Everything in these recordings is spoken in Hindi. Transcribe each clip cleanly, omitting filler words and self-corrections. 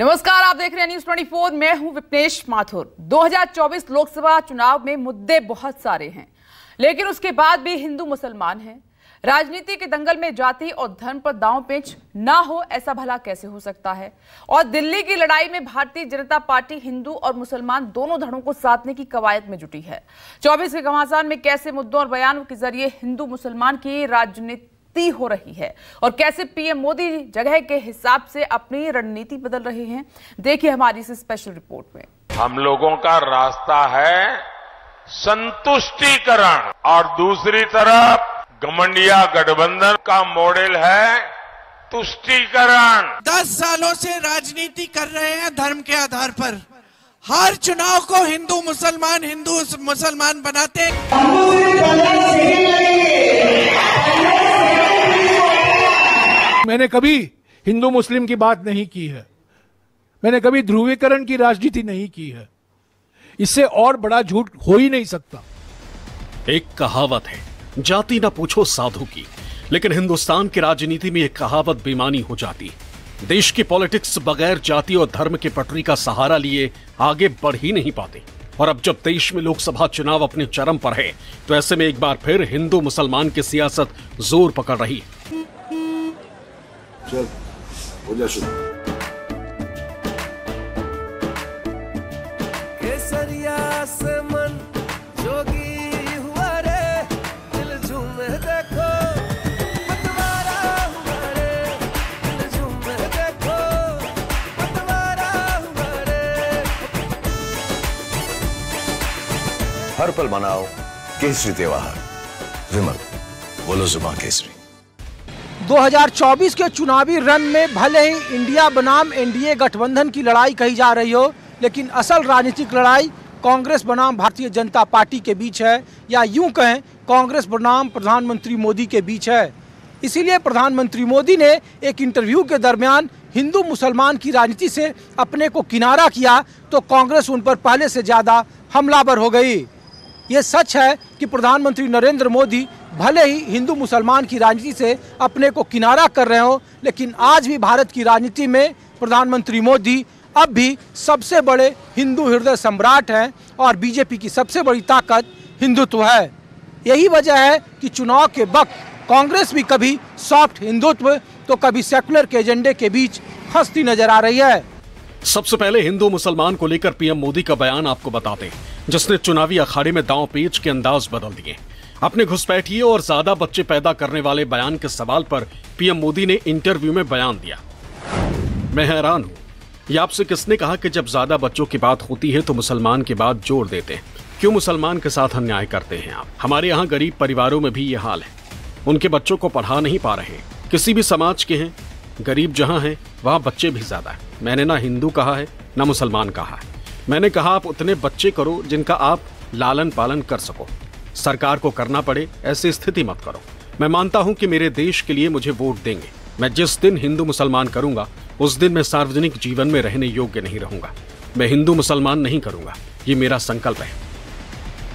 नमस्कार, आप देख रहे हैं न्यूज 24। मैं हूं विपनेश माथुर। 2024 लोकसभा चुनाव में मुद्दे बहुत सारे हैं, लेकिन उसके बाद भी हिंदू मुसलमान हैं। राजनीति के दंगल में जाति और धर्म पर दांव पेच ना हो, ऐसा भला कैसे हो सकता है? और दिल्ली की लड़ाई में भारतीय जनता पार्टी हिंदू और मुसलमान दोनों धड़ों को साधने की कवायद में जुटी है। 24 के घमासान में कैसे मुद्दों और बयानों के जरिए हिंदू मुसलमान की राजनीति हो रही है और कैसे पीएम मोदी जगह के हिसाब से अपनी रणनीति बदल रहे हैं, देखिए हमारी इस स्पेशल रिपोर्ट में। हम लोगों का रास्ता है संतुष्टिकरण और दूसरी तरफ घमंडिया गठबंधन का मॉडल है तुष्टिकरण। 10 सालों से राजनीति कर रहे हैं धर्म के आधार पर। हर चुनाव को हिंदू मुसलमान बनाते। मैंने कभी हिंदू मुस्लिम की बात नहीं की है, मैंने कभी ध्रुवीकरण की राजनीति नहीं की है। इससे और बड़ा झूठ हो ही नहीं सकता। एक कहावत है, जाति ना पूछो साधु की, लेकिन हिंदुस्तान की राजनीति में एक कहावत बेमानी हो जाती। देश की पॉलिटिक्स बगैर जाति और धर्म के पटरी का सहारा लिए आगे बढ़ ही नहीं पाते। और अब जब देश में लोकसभा चुनाव अपने चरम पर है, तो ऐसे में एक बार फिर हिंदू मुसलमान की सियासत जोर पकड़ रही है। चल, हो जा शुरू। केसरिया से मन जोगी हुआ रे, दिल झूमे देखो पतवारा हुआ रे, दिल झूमे देखो पतवारा हुआ रे। हर पल मनाओ केसरी त्योहार। विमल, बोलो जुबान केसरी। 2024 के चुनावी रण में भले ही इंडिया बनाम एनडीए गठबंधन की लड़ाई कही जा रही हो, लेकिन असल राजनीतिक लड़ाई कांग्रेस बनाम भारतीय जनता पार्टी के बीच है, या यूं कहें कांग्रेस बनाम प्रधानमंत्री मोदी के बीच है। इसीलिए प्रधानमंत्री मोदी ने एक इंटरव्यू के दरमियान हिंदू मुसलमान की राजनीति से अपने को किनारा किया, तो कांग्रेस उन पर पहले से ज़्यादा हमलावर हो गई। ये सच है कि प्रधानमंत्री नरेंद्र मोदी भले ही हिंदू मुसलमान की राजनीति से अपने को किनारा कर रहे हो, लेकिन आज भी भारत की राजनीति में प्रधानमंत्री मोदी अब भी सबसे बड़े हिंदू हृदय सम्राट हैं और बीजेपी की सबसे बड़ी ताकत हिंदुत्व है। यही वजह है कि चुनाव के वक्त कांग्रेस भी कभी सॉफ्ट हिंदुत्व तो कभी सेकुलर के एजेंडे के बीच फंसती नजर आ रही है। सबसे पहले हिंदू मुसलमान को लेकर पीएम मोदी का बयान आपको बताते हैं, जिसने चुनावी अखाड़े में दांव पेच के अंदाज बदल दिए। अपने घुसपैठिए और ज्यादा बच्चे पैदा करने वाले बयान के सवाल पर पीएम मोदी ने इंटरव्यू में बयान दिया। मैं हैरान हूं, ये आपसे किसने कहा कि जब ज्यादा बच्चों की बात होती है तो मुसलमान की बात जोड़ देते हैं? क्यों मुसलमान के साथ अन्याय करते हैं आप? हमारे यहाँ गरीब परिवारों में भी ये हाल है, उनके बच्चों को पढ़ा नहीं पा रहे। किसी भी समाज के हैं, गरीब जहाँ हैं वहाँ बच्चे भी ज्यादा है। मैंने ना हिंदू कहा है ना मुसलमान कहा है, मैंने कहा आप उतने बच्चे करो जिनका आप लालन पालन कर सको। सरकार को करना पड़े ऐसी स्थिति मत करो। मैं मानता हूं कि मेरे देश के लिए मुझे वोट देंगे। मैं जिस दिन हिंदू मुसलमान करूंगा उस दिन मैं सार्वजनिक जीवन में रहने योग्य नहीं रहूंगा। मैं हिंदू मुसलमान नहीं करूंगा, ये मेरा संकल्प है।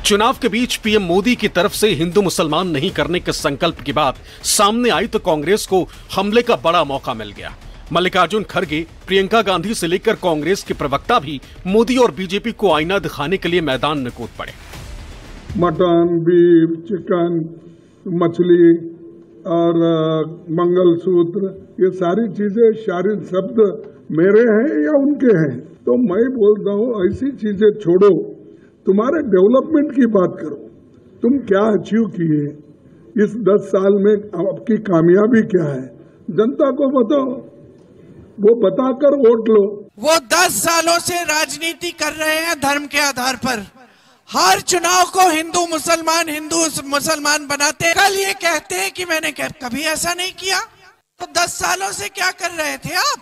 चुनाव के बीच पीएम मोदी की तरफ से हिंदू मुसलमान नहीं करने के संकल्प की बात सामने आई तो कांग्रेस को हमले का बड़ा मौका मिल गया। मल्लिकार्जुन खड़गे, प्रियंका गांधी से लेकर कांग्रेस के प्रवक्ता भी मोदी और बीजेपी को आईना दिखाने के लिए मैदान में कूद पड़े। मटन, बीफ, चिकन, मछली और मंगलसूत्र, ये सारी चीजें शारीरिक शब्द मेरे हैं या उनके हैं? तो मैं बोलता हूँ ऐसी चीजें छोड़ो, तुम्हारे डेवलपमेंट की बात करो। तुम क्या अचीव किए इस 10 साल में, आपकी कामयाबी क्या है जनता को बताओ, वो बताकर वोट लो। वो 10 सालों से राजनीति कर रहे हैं धर्म के आधार पर। हर चुनाव को हिंदू मुसलमान बनाते। कल ये कहते हैं कि मैंने कभी ऐसा नहीं किया। तो 10 सालों से क्या कर रहे थे आप?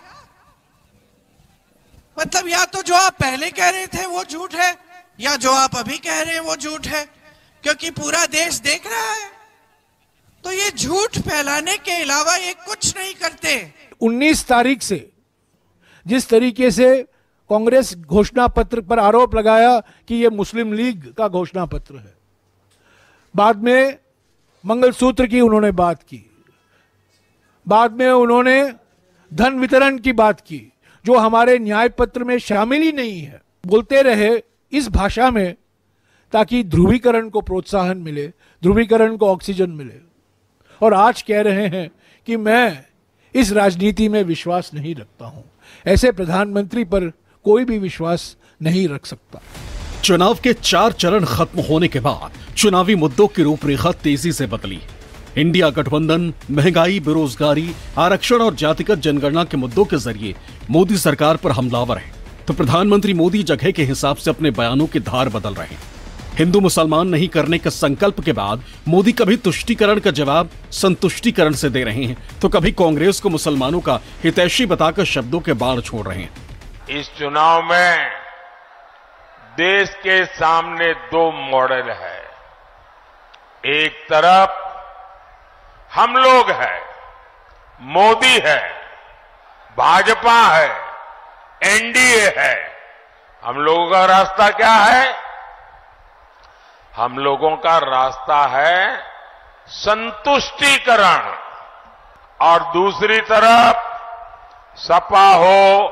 मतलब या तो जो आप पहले कह रहे थे वो झूठ है, या जो आप अभी कह रहे हैं वो झूठ है, क्योंकि पूरा देश देख रहा है। तो ये झूठ फैलाने के अलावा ये कुछ नहीं करते। 19 तारीख से जिस तरीके से कांग्रेस घोषणा पत्र पर आरोप लगाया कि यह मुस्लिम लीग का घोषणा पत्र है, बाद में मंगलसूत्र की उन्होंने बात की, बाद में उन्होंने धन वितरण की बात की, जो हमारे न्याय पत्र में शामिल ही नहीं है, बोलते रहे इस भाषा में ताकि ध्रुवीकरण को प्रोत्साहन मिले, ध्रुवीकरण को ऑक्सीजन मिले। और आज कह रहे हैं कि मैं इस राजनीति में विश्वास नहीं रखता हूं। ऐसे प्रधानमंत्री पर कोई भी विश्वास नहीं रख सकता। चुनाव के 4 चरण खत्म होने के बाद चुनावी मुद्दों की रूपरेखा तेजी से बदली। इंडिया गठबंधन महंगाई, बेरोजगारी, आरक्षण और जातिगत जनगणना के मुद्दों के जरिए मोदी सरकार पर हमलावर है, तो प्रधानमंत्री मोदी जगह के हिसाब से अपने बयानों की धार बदल रहे हैं। हिंदू मुसलमान नहीं करने के संकल्प के बाद मोदी कभी तुष्टीकरण का जवाब संतुष्टीकरण से दे रहे हैं, तो कभी कांग्रेस को मुसलमानों का हितैषी बताकर शब्दों के बाढ़ छोड़ रहे हैं। इस चुनाव में देश के सामने 2 मॉडल है। एक तरफ हम लोग हैं, मोदी है, भाजपा है, एनडीए है। हम लोगों का रास्ता क्या है? हम लोगों का रास्ता है संतुष्टीकरण। और दूसरी तरफ सपा हो,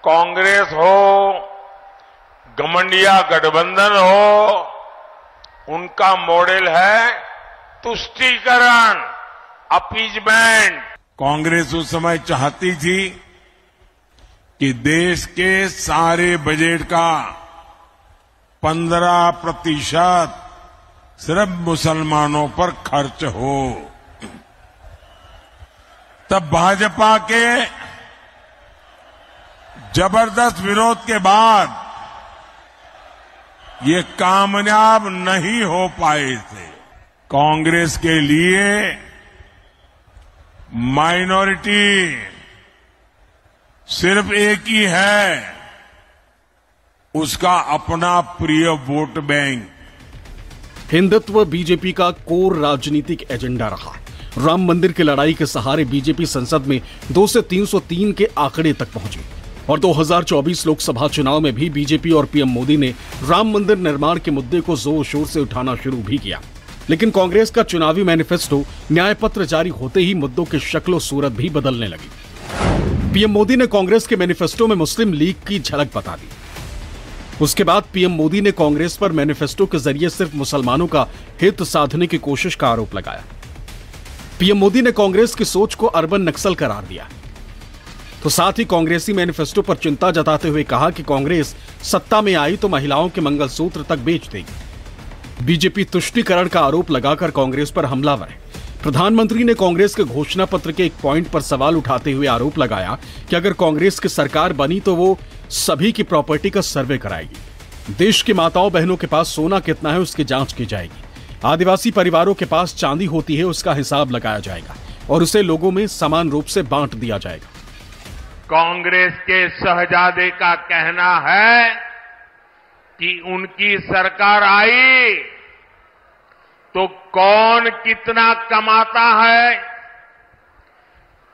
कांग्रेस हो, घमंडिया गठबंधन हो, उनका मॉडल है तुष्टीकरण, अपीजमेंट। कांग्रेस उस समय चाहती थी कि देश के सारे बजट का 15% सिर्फ मुसलमानों पर खर्च हो। तब भाजपा के जबरदस्त विरोध के बाद ये कामयाब नहीं हो पाए थे। कांग्रेस के लिए माइनॉरिटी सिर्फ एक ही है, उसका अपना प्रिय वोट बैंक। हिंदुत्व बीजेपी का कोर राजनीतिक एजेंडा रहा। राम मंदिर की लड़ाई के सहारे बीजेपी संसद में 2 से 303 के आंकड़े तक पहुंची और 2024 लोकसभा चुनाव में भी बीजेपी और पीएम मोदी ने राम मंदिर निर्माण के मुद्दे को जोर शोर से उठाना शुरू भी किया। लेकिन कांग्रेस का चुनावी मैनिफेस्टो न्याय पत्र जारी होते ही मुद्दों की शक्ल सूरत भी बदलने लगी। पीएम मोदी ने कांग्रेस के मैनिफेस्टो में मुस्लिम लीग की झलक बता दी। उसके बाद पीएम मोदी ने कांग्रेस पर मैनिफेस्टो के जरिए सिर्फ मुसलमानों का हित साधने की कोशिश का आरोप लगाया। पीएम मोदी ने कांग्रेस की सोच को अर्बन नक्सल करार दिया, तो साथ ही कांग्रेसी मैनिफेस्टो पर चिंता जताते हुए कहा कि कांग्रेस सत्ता में आई तो महिलाओं के मंगलसूत्र तक बेच देगी। बीजेपी तुष्टीकरण का आरोप लगाकर कांग्रेस पर हमलावर है। प्रधानमंत्री ने कांग्रेस के घोषणा पत्र के एक पॉइंट पर सवाल उठाते हुए आरोप लगाया कि अगर कांग्रेस की सरकार बनी तो वो सभी की प्रॉपर्टी का सर्वे कराएगी। देश की माताओं बहनों के पास सोना कितना है उसकी जांच की जाएगी। आदिवासी परिवारों के पास चांदी होती है उसका हिसाब लगाया जाएगा और उसे लोगों में समान रूप से बांट दिया जाएगा। कांग्रेस के शहजादे का कहना है कि उनकी सरकार आई तो कौन कितना कमाता है,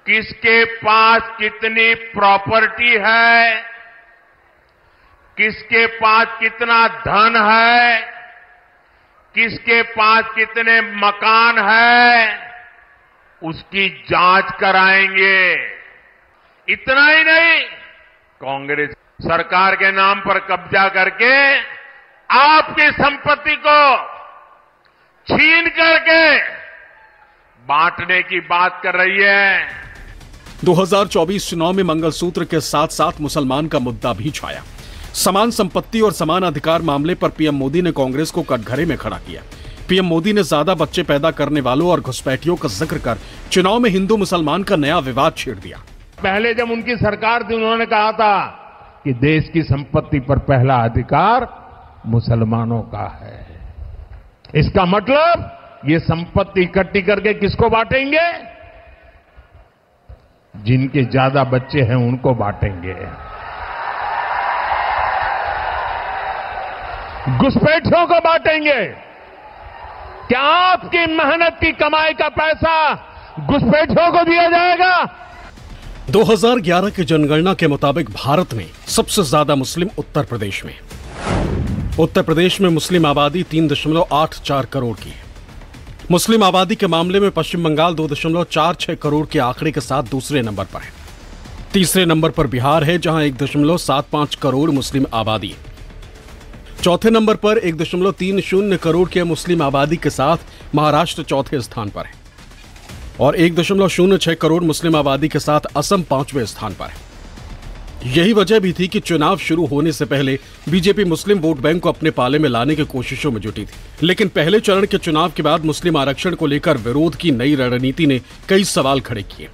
किसके पास कितनी प्रॉपर्टी है, किसके पास कितना धन है, किसके पास कितने मकान है, उसकी जांच कराएंगे। इतना ही नहीं, कांग्रेस सरकार के नाम पर कब्जा करके आपकी संपत्ति को छीन करके बांटने की बात कर रही है। 2024 चुनाव में मंगलसूत्र के साथ साथ मुसलमान का मुद्दा भी छाया। समान संपत्ति और समान अधिकार मामले पर पीएम मोदी ने कांग्रेस को कटघरे में खड़ा किया। पीएम मोदी ने ज्यादा बच्चे पैदा करने वालों और घुसपैठियों का जिक्र कर चुनाव में हिंदू मुसलमान का नया विवाद छेड़ दिया। पहले जब उनकी सरकार थी उन्होंने कहा था कि देश की संपत्ति पर पहला अधिकार मुसलमानों का है। इसका मतलब ये संपत्ति इकट्ठी करके किसको बांटेंगे? जिनके ज्यादा बच्चे हैं उनको बांटेंगे। घुसपैठियों को बांटेंगे। क्या आपकी मेहनत की कमाई का पैसा घुसपैठियों को दिया जाएगा? 2011 की जनगणना के मुताबिक भारत में सबसे ज्यादा मुस्लिम उत्तर प्रदेश में। उत्तर प्रदेश में मुस्लिम आबादी 3.84 करोड़ की है। मुस्लिम आबादी के मामले में पश्चिम बंगाल 2.46 करोड़ के आंकड़े के साथ दूसरे नंबर पर है। तीसरे नंबर पर बिहार है, जहां 1.75 करोड़ मुस्लिम आबादी है। चौथे नंबर पर 1.30 करोड़ के मुस्लिम आबादी के साथ महाराष्ट्र चौथे स्थान पर है और 1.06 करोड़ मुस्लिम आबादी के साथ असम 5वें स्थान पर है। यही वजह भी थी कि चुनाव शुरू होने से पहले बीजेपी मुस्लिम वोट बैंक को अपने पाले में लाने की कोशिशों में जुटी थी। लेकिन पहले चरण के चुनाव के बाद मुस्लिम आरक्षण को लेकर विरोध की नई रणनीति ने कई सवाल खड़े किए।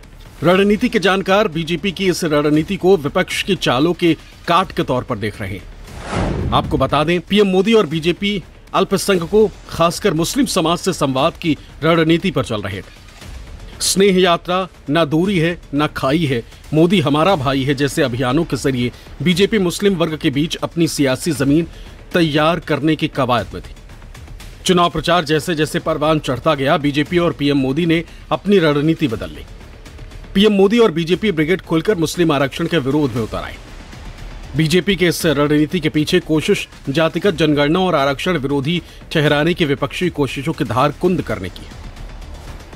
रणनीति के जानकार बीजेपी की इस रणनीति को विपक्ष की चालों के काट के तौर पर देख रहे हैं। आपको बता दें, पीएम मोदी और बीजेपी अल्पसंख्यकों को खासकर मुस्लिम समाज से संवाद की रणनीति पर चल रहे थे। स्नेह यात्रा, ना दूरी है ना खाई है, मोदी हमारा भाई है जैसे अभियानों के जरिए बीजेपी मुस्लिम वर्ग के बीच अपनी सियासी जमीन तैयार करने की कवायद में थी। चुनाव प्रचार जैसे जैसे परवान चढ़ता गया, बीजेपी और पीएम मोदी ने अपनी रणनीति बदल ली। पीएम मोदी और बीजेपी ब्रिगेड खुलकर मुस्लिम आरक्षण के विरोध में उतर आए। बीजेपी के इस रणनीति के पीछे कोशिश जातिगत जनगणना और आरक्षण विरोधी ठहराने की विपक्षी कोशिशों की धार कुंद करने की है।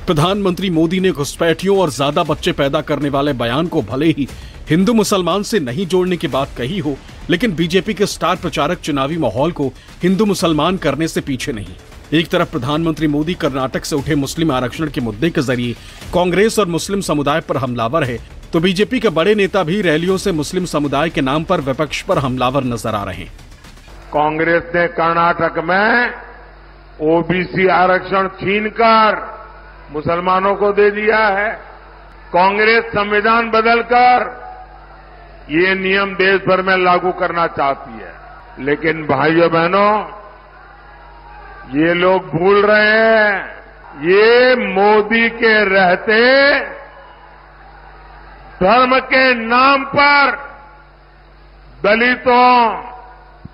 प्रधानमंत्री मोदी ने घुसपैठियों और ज्यादा बच्चे पैदा करने वाले बयान को भले ही हिंदू मुसलमान से नहीं जोड़ने की बात कही हो, लेकिन बीजेपी के स्टार प्रचारक चुनावी माहौल को हिंदू मुसलमान करने से पीछे नहीं। एक तरफ प्रधानमंत्री मोदी कर्नाटक से उठे मुस्लिम आरक्षण के मुद्दे के जरिए कांग्रेस और मुस्लिम समुदाय पर हमलावर है, तो बीजेपी के बड़े नेता भी रैलियों से मुस्लिम समुदाय के नाम पर विपक्ष पर हमलावर नजर आ रहे हैं। कांग्रेस ने कर्नाटक में ओबीसी आरक्षण छीनकर मुसलमानों को दे दिया है। कांग्रेस संविधान बदलकर ये नियम देश भर में लागू करना चाहती है। लेकिन भाइयों बहनों, ये लोग भूल रहे हैं, ये मोदी के रहते धर्म के नाम पर दलितों,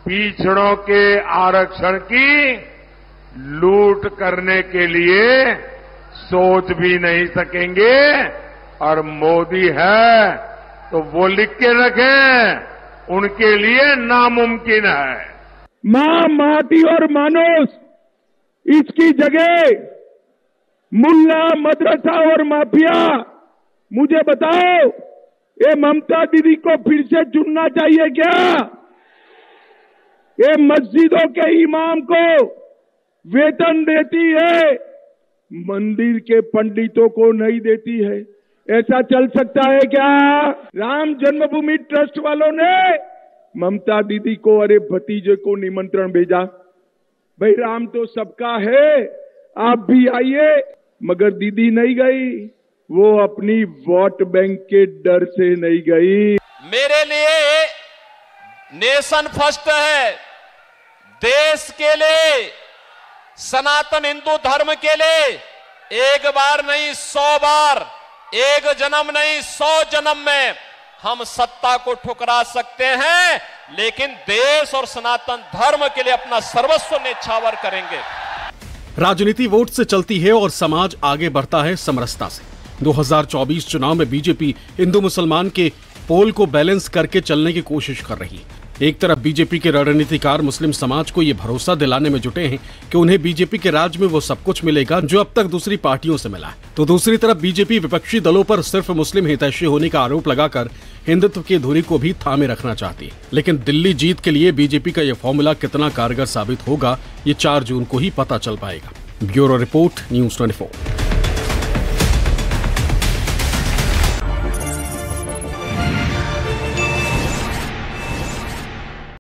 पिछड़ों के आरक्षण की लूट करने के लिए सोच भी नहीं सकेंगे। और मोदी है तो वो लिख के रखें, उनके लिए नामुमकिन है। मां, माटी और मानुस, इसकी जगह मुल्ला, मदरसा और माफिया। मुझे बताओ, ये ममता दीदी को फिर से चुनना चाहिए क्या? ये मस्जिदों के इमाम को वेतन देती है, मंदिर के पंडितों को नहीं देती है। ऐसा चल सकता है क्या? राम जन्मभूमि ट्रस्ट वालों ने ममता दीदी को, अरे भतीजे को निमंत्रण भेजा। भाई, राम तो सबका है, आप भी आइए। मगर दीदी नहीं गई, वो अपनी वोट बैंक के डर से नहीं गई। मेरे लिए नेशन फर्स्ट है, देश के लिए, सनातन हिंदू धर्म के लिए एक बार नहीं 100 बार, एक जन्म नहीं 100 जन्म में हम सत्ता को ठुकरा सकते हैं, लेकिन देश और सनातन धर्म के लिए अपना सर्वस्व न्यौछावर करेंगे। राजनीति वोट से चलती है और समाज आगे बढ़ता है समरसता से। 2024 चुनाव में बीजेपी हिंदू मुसलमान के पोल को बैलेंस करके चलने की कोशिश कर रही है। एक तरफ बीजेपी के रणनीतिकार मुस्लिम समाज को ये भरोसा दिलाने में जुटे हैं कि उन्हें बीजेपी के राज में वो सब कुछ मिलेगा जो अब तक दूसरी पार्टियों से मिला है, तो दूसरी तरफ बीजेपी विपक्षी दलों पर सिर्फ मुस्लिम हितैषी होने का आरोप लगाकर हिंदुत्व की धुरी को भी थामे रखना चाहती है। लेकिन दिल्ली जीत के लिए बीजेपी का यह फॉर्मूला कितना कारगर साबित होगा, ये 4 जून को ही पता चल पाएगा। Bureau report, news 24।